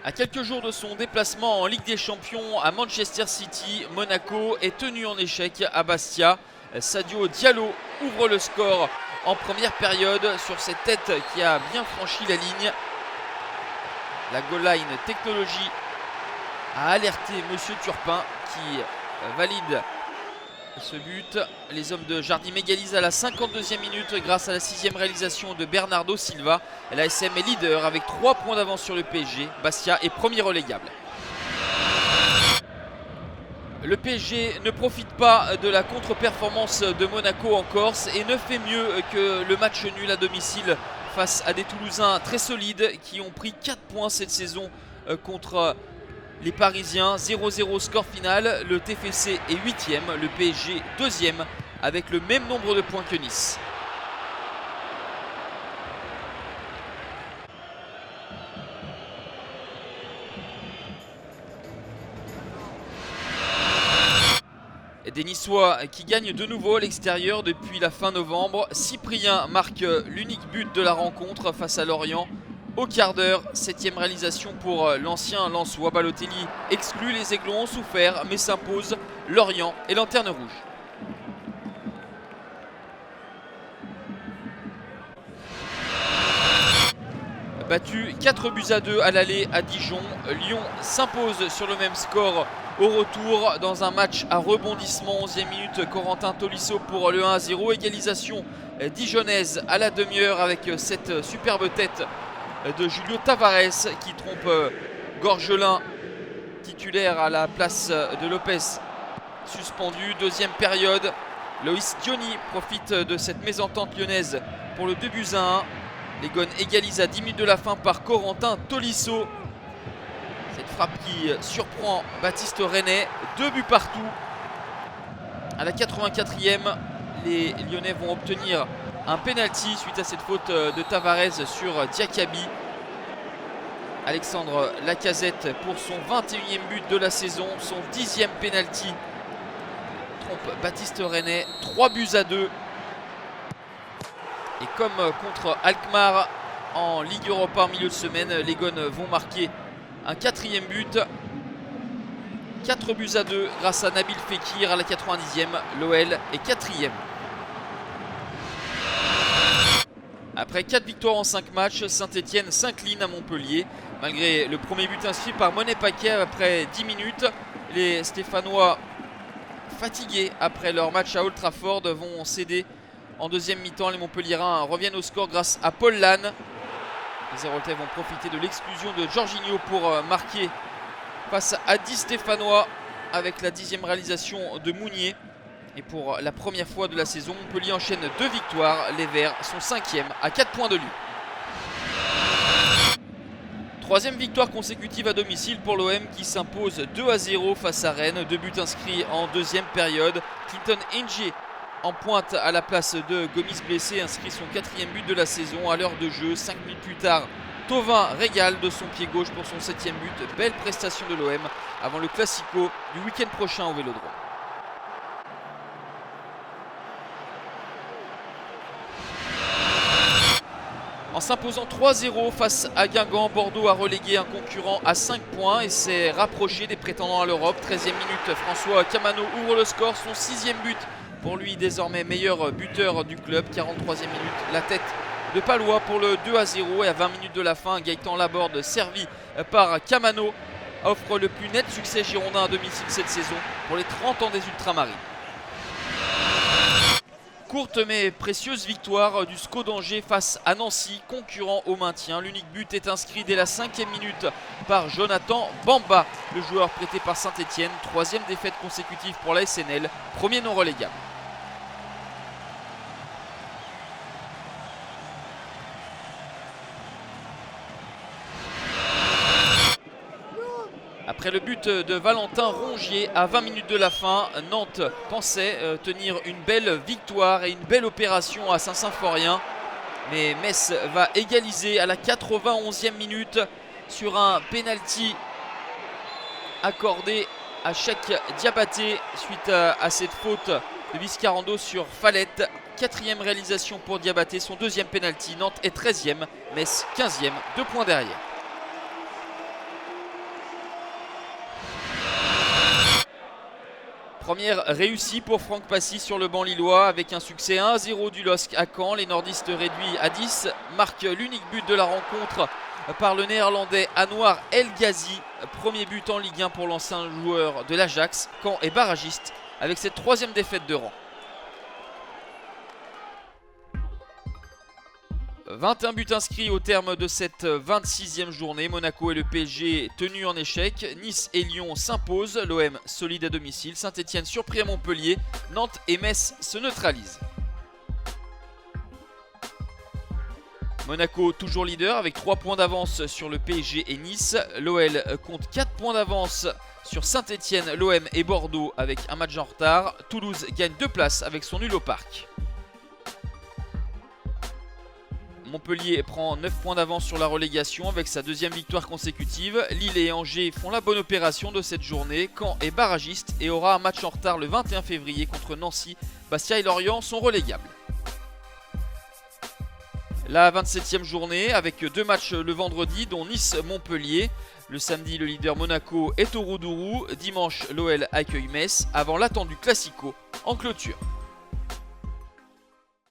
À quelques jours de son déplacement en Ligue des Champions à Manchester City, Monaco est tenu en échec à Bastia. Sadio Diallo ouvre le score en première période sur cette tête qui a bien franchi la ligne. La goal line technologie a alerté Monsieur Turpin qui valide ce but. Les hommes de Jardim égalisent à la 52e minute grâce à la 6e réalisation de Bernardo Silva. L'ASM est leader avec 3 points d'avance sur le PSG. Bastia est premier relégable. Le PSG ne profite pas de la contre-performance de Monaco en Corse et ne fait mieux que le match nul à domicile face à des Toulousains très solides qui ont pris 4 points cette saison contre les Parisiens. 0-0 score final, le TFC est 8e, le PSG 2e avec le même nombre de points que Nice. Des Niçois qui gagnent de nouveau à l'extérieur depuis la fin novembre. Cyprien marque l'unique but de la rencontre face à Lorient. Au quart d'heure, 7e réalisation pour l'ancien Lensois. Balotelli exclut, les Aiglons ont souffert mais s'impose. Lorient et lanterne rouge. Battu 4-2 à l'aller à Dijon, Lyon s'impose sur le même score au retour dans un match à rebondissement. 11e minute, Corentin Tolisso pour le 1-0. Égalisation dijonnaise à la demi-heure avec cette superbe tête de Julio Tavares qui trompe Gorgelin, titulaire à la place de Lopez, suspendu. Deuxième période, Loïs Diony profite de cette mésentente lyonnaise pour le 2-1. Les Gones égalisent à 10 minutes de la fin par Corentin Tolisso. Cette frappe qui surprend Baptiste René. 2 buts partout. À la 84e, les Lyonnais vont obtenir un penalty suite à cette faute de Tavares sur Diakabi. Alexandre Lacazette pour son 21e but de la saison, son 10e penalty. Trompe Baptiste René. 3-2. Et comme contre Alkmaar en Ligue Europa en milieu de semaine, les Gones vont marquer un 4e but. 4-2 grâce à Nabil Fekir à la 90e. L'OL est 4e. Après 4 victoires en 5 matchs, Saint-Etienne s'incline à Montpellier. Malgré le premier but inscrit par Monet Paquet après 10 minutes, les Stéphanois, fatigués après leur match à Old Trafford, vont céder en deuxième mi-temps. Les Montpelliérains reviennent au score grâce à Paul Lannes. Les Héroltais vont profiter de l'exclusion de Jorginho pour marquer face à 10 Stéphanois avec la 10e réalisation de Mounier. Et pour la première fois de la saison, Montpellier enchaîne 2 victoires. Les Verts sont 5e à 4 points de lui. 3e victoire consécutive à domicile pour l'OM qui s'impose 2-0 face à Rennes. 2 buts inscrits en deuxième période. Clinton N'Jie en pointe à la place de Gomis blessé inscrit son 4e but de la saison à l'heure de jeu. 5 minutes plus tard, Thauvin régale de son pied gauche pour son 7e but. Belle prestation de l'OM avant le Classico du week-end prochain au Vélodrome. En s'imposant 3-0 face à Guingamp, Bordeaux a relégué un concurrent à 5 points et s'est rapproché des prétendants à l'Europe. 13e minute, François Camano ouvre le score, son 6e but pour lui, désormais meilleur buteur du club. 43e minute, la tête de Palois pour le 2-0 et à 20 minutes de la fin, Gaëtan Laborde, servi par Camano, offre le plus net succès girondin à domicile cette saison pour les 30 ans des Ultramarines. Courte mais précieuse victoire du SCO d'Angers face à Nancy, concurrent au maintien. L'unique but est inscrit dès la 5e minute par Jonathan Bamba, le joueur prêté par Saint-Etienne. 3e défaite consécutive pour la SNL, premier non relégable. Après le but de Valentin Rongier à 20 minutes de la fin, Nantes pensait tenir une belle victoire et une belle opération à Saint-Symphorien. Mais Metz va égaliser à la 91e minute sur un penalty accordé à Cheikh Diabaté suite à cette faute de Viscarando sur Fallette. 4e réalisation pour Diabaté, son 2e penalty. Nantes est 13e, Metz 15e, 2 points derrière. Première réussie pour Franck Passy sur le banc lillois avec un succès 1-0 du LOSC à Caen. Les nordistes réduits à 10 marquent l'unique but de la rencontre par le néerlandais Anouar El Ghazi. Premier but en Ligue 1 pour l'ancien joueur de l'Ajax. Caen est barragiste avec cette troisième défaite de rang. 21 buts inscrits au terme de cette 26e journée. Monaco et le PSG tenus en échec. Nice et Lyon s'imposent. L'OM solide à domicile. Saint-Etienne surpris à Montpellier. Nantes et Metz se neutralisent. Monaco toujours leader avec 3 points d'avance sur le PSG et Nice. L'OL compte 4 points d'avance sur Saint-Etienne, l'OM et Bordeaux avec un match en retard. Toulouse gagne 2 places avec son nul au parc. Montpellier prend 9 points d'avance sur la relégation avec sa deuxième victoire consécutive. Lille et Angers font la bonne opération de cette journée. Caen est barragiste et aura un match en retard le 21 février contre Nancy. Bastia et Lorient sont relégables. La 27e journée avec 2 matchs le vendredi dont Nice-Montpellier. Le samedi, le leader Monaco est au Roudourou. Dimanche, l'OL accueille Metz avant l'attendu Classico en clôture.